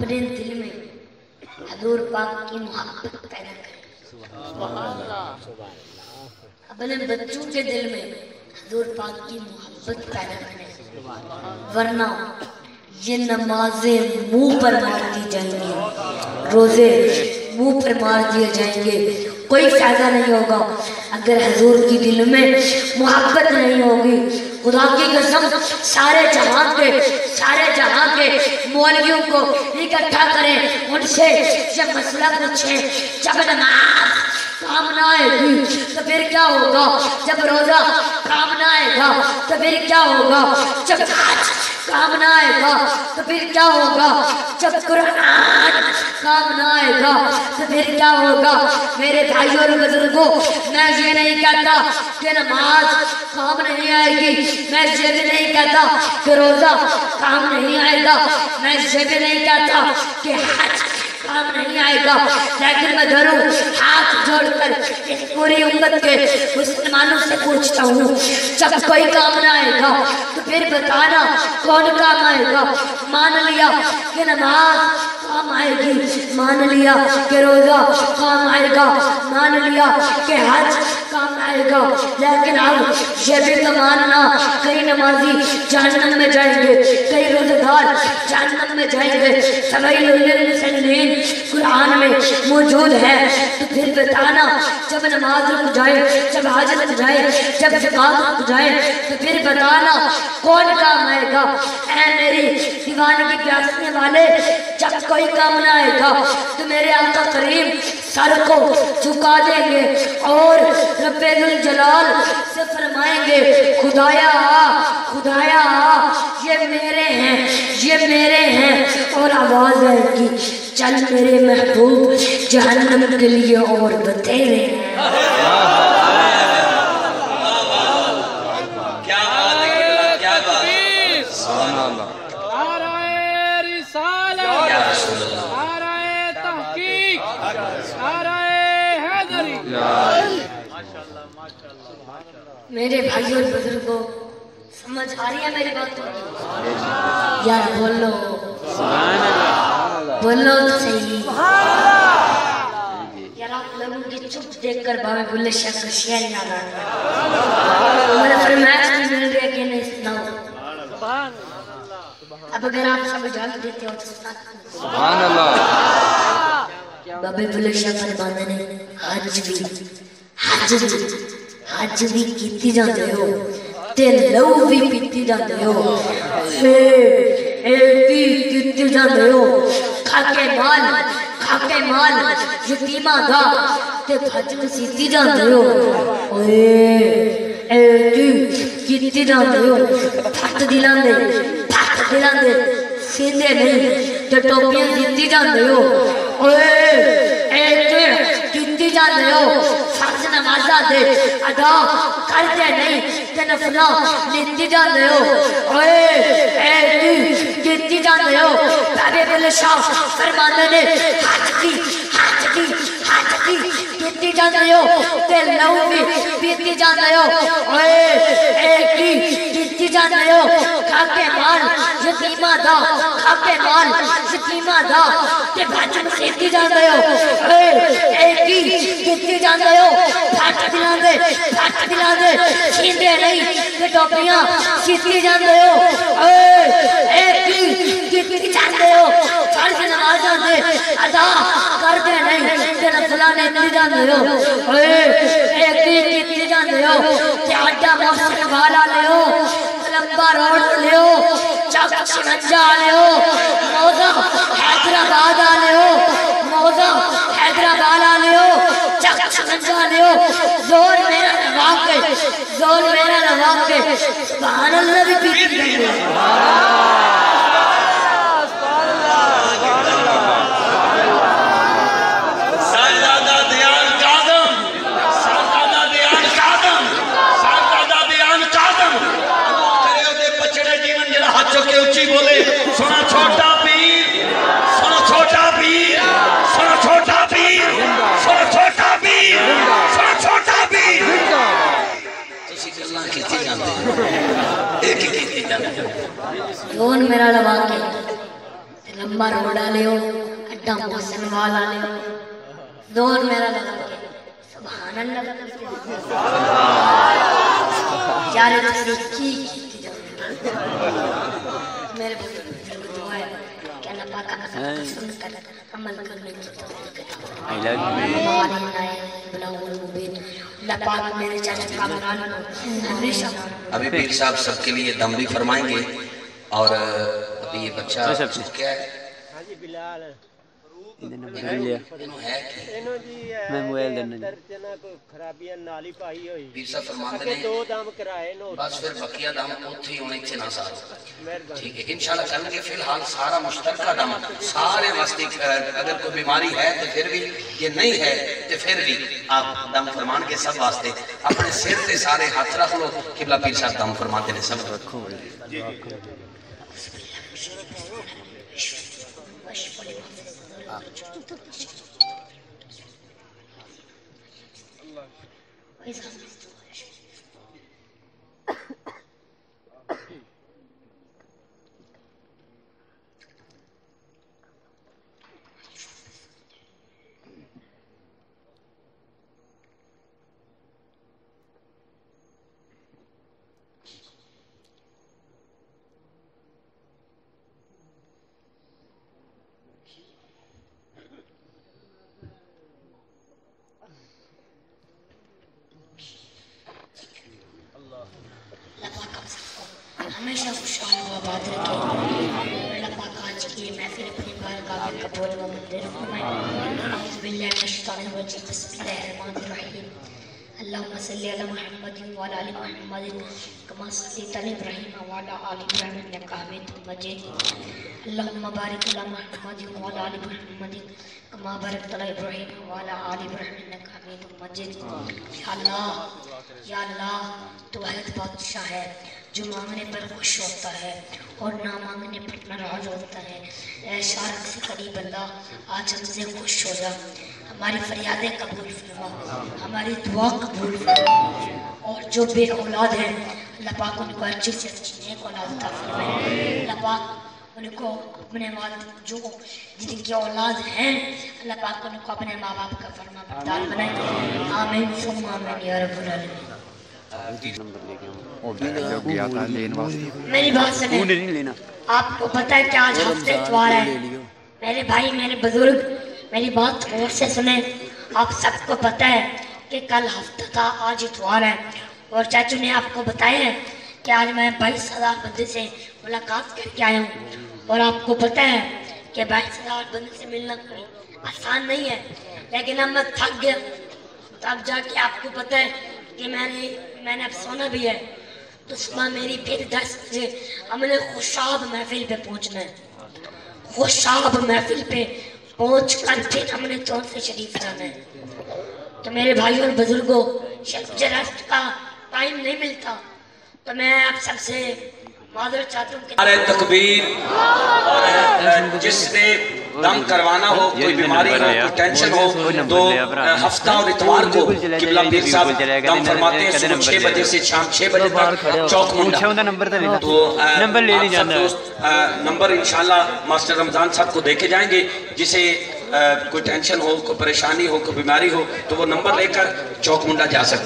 اپنے دل میں حضور پاک کی محبت پیدا کریں، اپنے بچوں کے دل میں حضور پاک کی محبت پیدا کریں، ورنہ یہ نمازیں منہ پر مار دی جائیں گی، روزے منہ پر مار دیے جائیں گے، کوئی فائدہ نہیں ہوگا اگر حضور کی دل میں محبت نہیں ہوگی۔ خدا کی قسم سارے جہاں کے مولویوں کو اکٹھا کریں، ان سے یہ مسئلہ پوچھیں، جب نماز کام نہ آئے گی تو پھر کیا ہوگا؟ جب روزہ کام نہ آئے گا تو پھر کیا ہوگا؟ جب حج کام نہ آئے گا تو پھر کیا ہوگا؟ جب قرآن کام نہ آئے گا تو پھر کیا ہوگا؟ میرے بھائیوں اور بزرگوں، میں یہ نہیں کہتا کہ نماز کام نہیں آئے گی، میں یہ بھی نہیں کہتا کہ روزہ کام نہیں آئے گا، میں یہ بھی نہیں کہتا کہ حج کام نہیں آئے گا، لیکن میں ضرور ہاتھ جوڑ کر اس پوری امت کے مسلمانوں سے پوچھتا ہوں، جب کوئی کام نہ آئے گا تو پھر بتانا کون کام آئے گا؟ مان لیا کہ نماز کام آئے گی، مان لیا کہ روزہ کام آئے گا، مان لیا کہ حج کام آئے گا، لیکن اب یہ بھی تو ماننا کئی نمازی جہنم میں جائیں گے، کئی روزدار جہنم میں جائیں گے، سویل للمصلین قرآن میں موجود ہے، تو پھر بتانا جب نماز رک جائے، جب حج رک جائے، جب زکوٰۃ رک جائے تو پھر بتانا کون کام آئے گا؟ اے میری دیوانگی پیاسنے والے، جب کوئی کام نہ آئے گا تو میرے آقا کریم سر کو جھکا دیں گے اور رب ذوالجلال سے فرمائیں گے، خدایا یہ میرے ہیں، اور آواز آئے گی، چل میرے محبوب جہنم کے لیے اور بتیرے ہیں۔ میرے بھائیوں اور بزرگوں، سمجھ آ رہی ہے میری باتوں؟ یار بولو تو صحیح۔ یار آپ لوگوں کی چپ دیکھ کر بابا بلے شاہ کا شعر یاد آ رہا ہے، ہمارے فرمائش میں مل رہے کہ نہیں سناؤ؟ اب اگر آپ سب اجازت دیتے ہو تو سناتا ہوں۔ بابا بلے شاہ فرماتے ہیں، حج بھی کیتی جاندے ہو تے لو بھی پیتی جاندے ہو، کیتی جاندے ہو، کھا کے مال یتیماں دا تے بھجن سیتی جاندے ہو، کیتی جاندے ہو، پھٹ دلاں دے سیندے نہیں تے ٹوپیاں دیتی جاندے ہو، کیتی جاندے ہو، فرض نمازاں دے ادا کرتے نہیں تے نفلاں لیتی جاندے ہو، کیتی جاندے ہو۔ بابے بلے شاہ فرماندے نے، حج دی کیتی جاندے ہو تے لو بھی پیتی جاندے ہو، کیتی جاندے ہو، کھا کے مال یتیماں دا تے بھجن سیتی جاندے ہو، کیتی جاندے ہو، پھٹ دلاں دے چھیندے نہیں تے ٹوپیاں سیتی جاندے ہو، کیتی جاندے ہو، فرض نمازاں دے ادا کردے نہیں تے نفلاں لیتی جاندے ہو، کیتی جاندے ہو، تے اڈا محسن والا لیو، لمبا روڈ لیو، چک شکنجا لیو، موضع حیدرآباد لیو، چک شکنجا لیو، زور میرا نواق کے سبحان اللہ بھی پیتی جاندے ہو۔ زون میرا لوا کے लंबा रोड आले हो, अड्डा मोहसिन वाला आले हो, जोर मेरा लगा के सुभान अल्लाह यार की मेरे दुआ है कि अल्लाह पाक पसंद कर अमल करने की तौफीक अता फरमाए। अल्लाह पाक मेरे चाचा कामरान को हमेशा। अभी पीर साहब सबके लिए दम भी फरमाएंगे और अभी ये बच्चा क्या है? मैं मोबाइल देना खराबियां नाली पाई हुई पीर साहब फरमाते हैं दो दम कराए नो बस फिर बकिया दम उथे ही होने से ना सारा ठीक है इंशाल्लाह करेंगे। फिलहाल सारा मुश्तरका दम सारे वास्ते अगर कोई बीमारी है तो फिर भी ये नहीं है तो फिर भी आप दम फरमान के सब वास्ते अपने सिर पे सारे हाथ रख लो। किबला पीर साहब दम फरमाते हैं सब रखो। हमेशा खुशहाल हुआ बात रखे। अल्लाह पाक आज की महफिल अपनी बारगाह में कबूल व मंजूर फरमाए। औज़ु बिल्लाहि मिनश शैतानिर रजीम। बिस्मिल्लाहिर रहमानिर रहीम। अल्लाहुम्मा सल्लि अला मुहम्मदिन व अला आलि मुहम्मदिन कमा सल्लैता अला इब्राहीम व अला आलि इब्राहीम इन्नका हमीदुम मजीद। अल्लाहुम्मा बारिक अला मुहम्मदिन व अला आलि मुहम्मदिन कमा बारकता अला इब्राहीम व अला आलि इब्राहीम इन्नका हमीदुम मजीद। या अल्लाह तू वाहिद बादशाह है जो मांगने पर खुश होता है और ना मांगने पर नाराज होता है। ऐ शारक से करीब अल्लाह आज हमसे खुश हो जा, हमारी फरियादें कबूल फरमा, हमारी दुआ कबूल फरमा। और जो बे औलाद है अल्लाह पाक उनको अच्छी से अच्छी नेक औलाद अता फरमाए। अल्लाह पाक उनको अपने वालिद जो जिनकी औलाद हैं अल्लाह पाक उनको अपने माँ बाप का फरमा बरदार बनाए। आमीन सुम्मा आमीन या रब्बुल आलमीन। मेरी बात सुने, आपको पता है कि आज हफ्ते इतवार है। मेरे भाई मेरे बुजुर्ग मेरी बात गौर से सुने। आप सबको पता है कि कल हफ्ता था, आज इतवार है। और चाचू ने आपको बताया है कि आज मैं 22,000 बंदे से मुलाकात करके आया हूँ। और आपको पता है कि 22,000 बंदे से मिलना कोई आसान नहीं है, लेकिन अब मैं थक गया। तब जाके आपको पता है कि मैंने अब सोना भी है, तो सुबह मेरी फिर 10 बजे हमने खुशाब महफिल पे पहुंचना है। खुशाब महफिल पे पहुंच कर फिर हमने चौंसे शरीफ जाना है। तो मेरे भाई और बुजुर्गों, मुझे रेस्ट का टाइम नहीं मिलता, तो मैं आप सबसे माजरत चाहता हूँ। अरे तकबीर। और जिसने दम करवाना हो, कोई बीमारी हो, कोई टेंशन हो, तो हफ्ता और इतवार को किबला पीर साहब दम फरमाते हैं सुबह 6 बजे से शाम 6 बजे तक चौक मुंडा। तो नंबर इंशाल्लाह मास्टर रमजान साहब को देके जाएंगे। जिसे कोई टेंशन हो, कोई परेशानी हो, कोई बीमारी हो, तो वो नंबर लेकर चौक मुंडा जा सकते।